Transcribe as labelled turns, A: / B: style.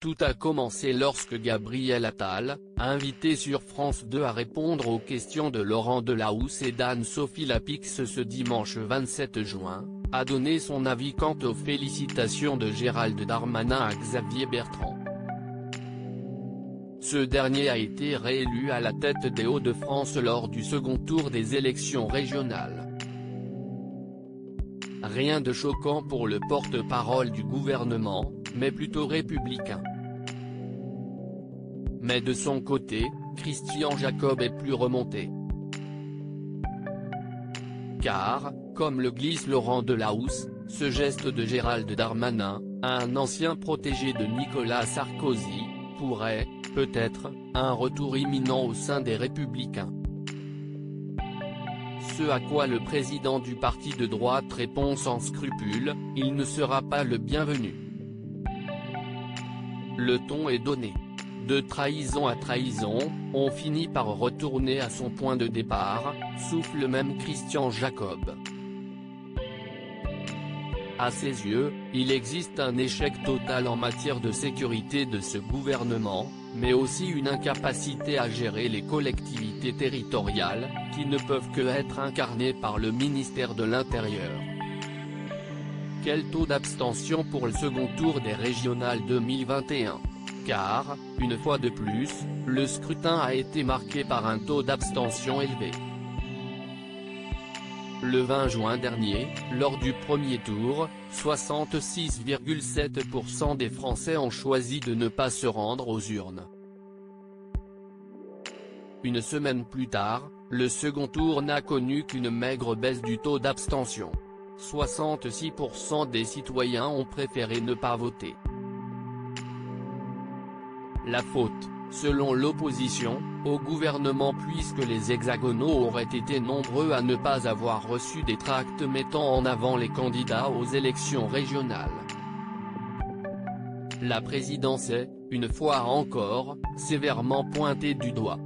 A: Tout a commencé lorsque Gabriel Attal, invité sur France 2 à répondre aux questions de Laurent Delahousse et d'Anne-Sophie Lapix ce dimanche 27 juin, a donné son avis quant aux félicitations de Gérald Darmanin à Xavier Bertrand. Ce dernier a été réélu à la tête des Hauts-de-France lors du second tour des élections régionales. Rien de choquant pour le porte-parole du gouvernement, mais plutôt républicain. Mais de son côté, Christian Jacob est plus remonté. Car, comme le glisse Laurent Delahousse, ce geste de Gérald Darmanin, un ancien protégé de Nicolas Sarkozy, pourrait, peut-être, un retour imminent au sein des Républicains. Ce à quoi le président du parti de droite répond sans scrupule, il ne sera pas le bienvenu. Le ton est donné. De trahison à trahison, on finit par retourner à son point de départ, souffle même Christian Jacob. À ses yeux, il existe un échec total en matière de sécurité de ce gouvernement, mais aussi une incapacité à gérer les collectivités territoriales, qui ne peuvent que être incarnées par le ministère de l'Intérieur. Quel taux d'abstention pour le second tour des régionales 2021 ? Car, une fois de plus, le scrutin a été marqué par un taux d'abstention élevé. Le 20 juin dernier, lors du premier tour, 66,7% des Français ont choisi de ne pas se rendre aux urnes. Une semaine plus tard, le second tour n'a connu qu'une maigre baisse du taux d'abstention. 66% des citoyens ont préféré ne pas voter. La faute, selon l'opposition, au gouvernement puisque les hexagonaux auraient été nombreux à ne pas avoir reçu des tracts mettant en avant les candidats aux élections régionales. La présidence est, une fois encore, sévèrement pointée du doigt.